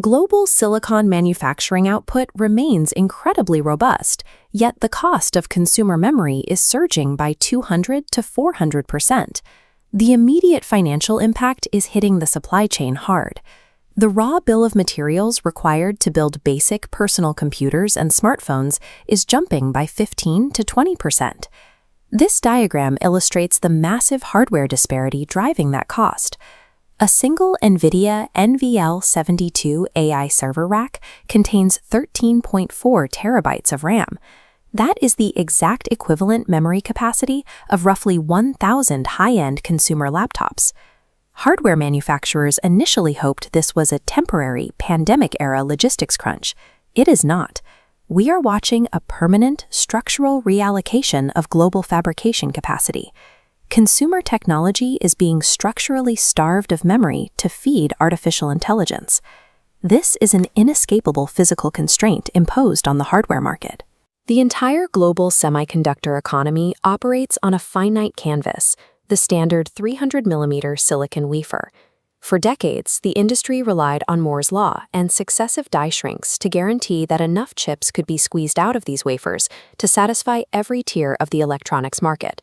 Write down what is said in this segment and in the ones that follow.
Global silicon manufacturing output remains incredibly robust, yet the cost of consumer memory is surging by 200 to 400%. The immediate financial impact is hitting the supply chain hard. The raw bill of materials required to build basic personal computers and smartphones is jumping by 15 to 20%. This diagram illustrates the massive hardware disparity driving that cost. A single Nvidia NVL72 AI server rack contains 13.4 terabytes of RAM. That is the exact equivalent memory capacity of roughly 1,000 high-end consumer laptops. Hardware manufacturers initially hoped this was a temporary, pandemic-era logistics crunch. It is not. We are watching a permanent, structural reallocation of global fabrication capacity. Consumer technology is being structurally starved of memory to feed artificial intelligence. This is an inescapable physical constraint imposed on the hardware market. The entire global semiconductor economy operates on a finite canvas, the standard 300mm silicon wafer. For decades, the industry relied on Moore's law and successive die shrinks to guarantee that enough chips could be squeezed out of these wafers to satisfy every tier of the electronics market.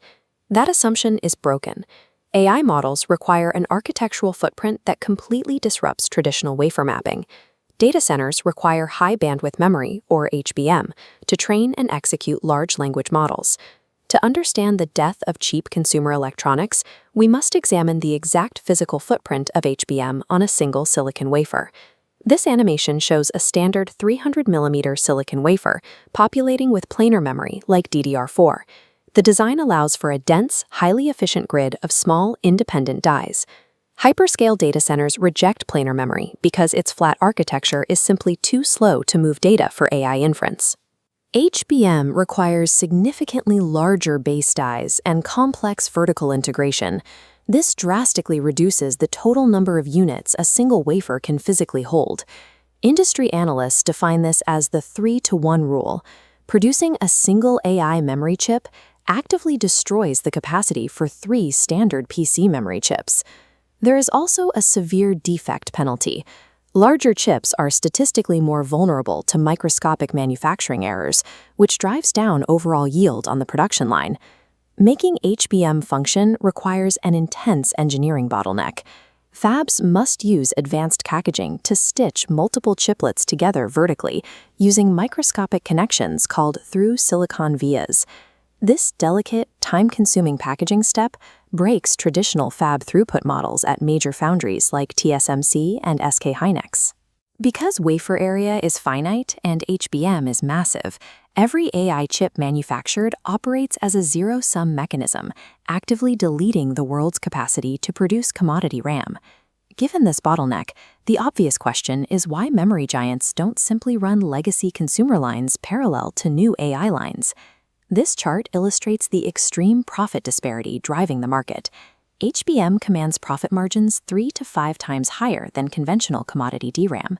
That assumption is broken. AI models require an architectural footprint that completely disrupts traditional wafer mapping. Data centers require high bandwidth memory, or HBM, to train and execute large language models. To understand the death of cheap consumer electronics, we must examine the exact physical footprint of HBM on a single silicon wafer. This animation shows a standard 300mm silicon wafer populating with planar memory like DDR4. The design allows for a dense, highly efficient grid of small, independent dies. Hyperscale data centers reject planar memory because its flat architecture is simply too slow to move data for AI inference. HBM requires significantly larger base dies and complex vertical integration. This drastically reduces the total number of units a single wafer can physically hold. Industry analysts define this as the 3-to-1 rule. Producing a single AI memory chip actively destroys the capacity for 3 standard PC memory chips. There is also a severe defect penalty. Larger chips are statistically more vulnerable to microscopic manufacturing errors, which drives down overall yield on the production line. Making HBM function requires an intense engineering bottleneck. Fabs must use advanced packaging to stitch multiple chiplets together vertically using microscopic connections called through-silicon vias. This delicate, time-consuming packaging step breaks traditional fab throughput models at major foundries like TSMC and SK Hynix. Because wafer area is finite and HBM is massive, every AI chip manufactured operates as a zero-sum mechanism, actively deleting the world's capacity to produce commodity RAM. Given this bottleneck, the obvious question is why memory giants don't simply run legacy consumer lines parallel to new AI lines. This chart illustrates the extreme profit disparity driving the market. HBM commands profit margins 3 to 5 times higher than conventional commodity DRAM.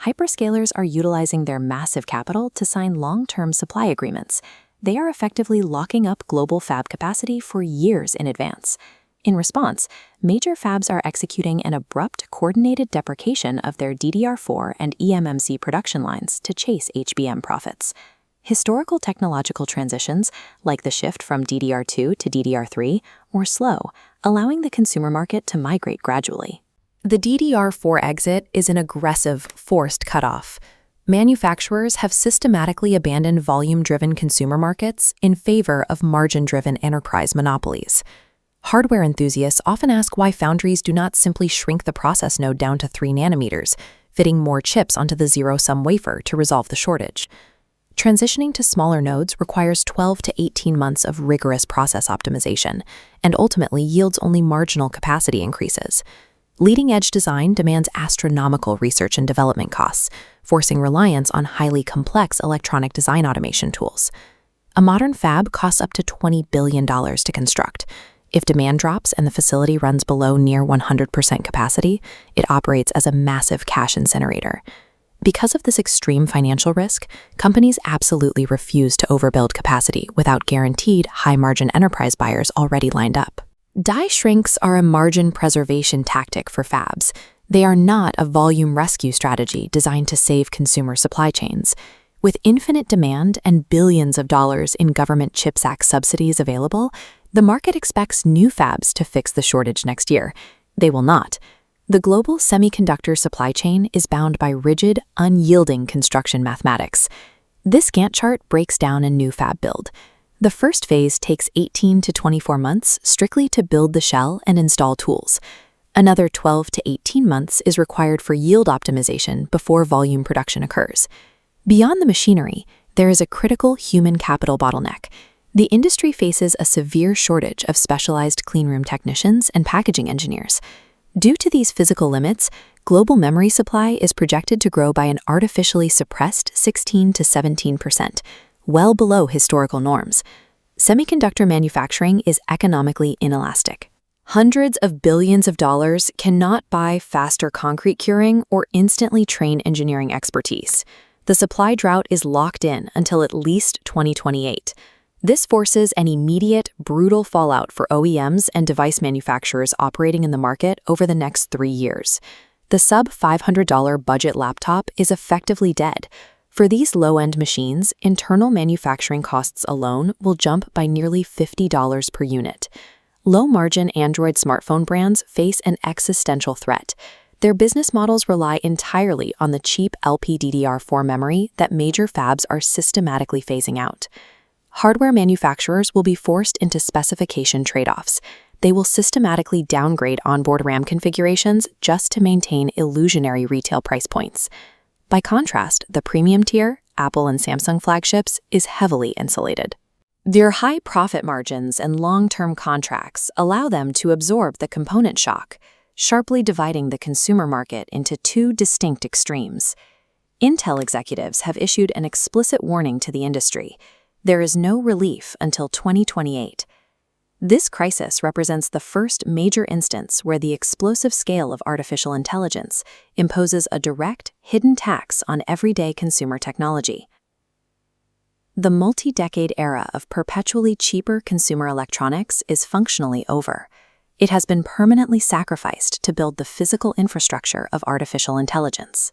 Hyperscalers are utilizing their massive capital to sign long-term supply agreements. They are effectively locking up global fab capacity for years in advance. In response, major fabs are executing an abrupt, coordinated deprecation of their DDR4 and eMMC production lines to chase HBM profits. Historical technological transitions, like the shift from DDR2 to DDR3, were slow, allowing the consumer market to migrate gradually. The DDR4 exit is an aggressive, forced cutoff. Manufacturers have systematically abandoned volume-driven consumer markets in favor of margin-driven enterprise monopolies. Hardware enthusiasts often ask why foundries do not simply shrink the process node down to 3 nanometers, fitting more chips onto the zero-sum wafer to resolve the shortage. Transitioning to smaller nodes requires 12 to 18 months of rigorous process optimization, and ultimately yields only marginal capacity increases. Leading-edge design demands astronomical research and development costs, forcing reliance on highly complex electronic design automation tools. A modern fab costs up to $20 billion to construct. If demand drops and the facility runs below near 100% capacity, it operates as a massive cash incinerator. Because of this extreme financial risk, companies absolutely refuse to overbuild capacity without guaranteed high-margin enterprise buyers already lined up. Die shrinks are a margin preservation tactic for fabs. They are not a volume rescue strategy designed to save consumer supply chains. With infinite demand and billions of dollars in government CHIPS Act subsidies available, the market expects new fabs to fix the shortage next year. They will not. The global semiconductor supply chain is bound by rigid, unyielding construction mathematics. This Gantt chart breaks down a new fab build. The first phase takes 18 to 24 months strictly to build the shell and install tools. Another 12 to 18 months is required for yield optimization before volume production occurs. Beyond the machinery, there is a critical human capital bottleneck. The industry faces a severe shortage of specialized cleanroom technicians and packaging engineers. Due to these physical limits, global memory supply is projected to grow by an artificially suppressed 16 to 17%, well below historical norms. Semiconductor manufacturing is economically inelastic. Hundreds of billions of dollars cannot buy faster concrete curing or instantly train engineering expertise. The supply drought is locked in until at least 2028. This forces an immediate, brutal fallout for OEMs and device manufacturers operating in the market over the next 3 years. The sub-$500 budget laptop is effectively dead. For these low-end machines, internal manufacturing costs alone will jump by nearly $50 per unit. Low-margin Android smartphone brands face an existential threat. Their business models rely entirely on the cheap LPDDR4 memory that major fabs are systematically phasing out. Hardware manufacturers will be forced into specification trade-offs. They will systematically downgrade onboard RAM configurations just to maintain illusionary retail price points. By contrast, the premium tier, Apple and Samsung flagships, is heavily insulated. Their high profit margins and long-term contracts allow them to absorb the component shock, sharply dividing the consumer market into two distinct extremes. Intel executives have issued an explicit warning to the industry. There is no relief until 2028. This crisis represents the first major instance where the explosive scale of artificial intelligence imposes a direct, hidden tax on everyday consumer technology. The multi-decade era of perpetually cheaper consumer electronics is functionally over. It has been permanently sacrificed to build the physical infrastructure of artificial intelligence.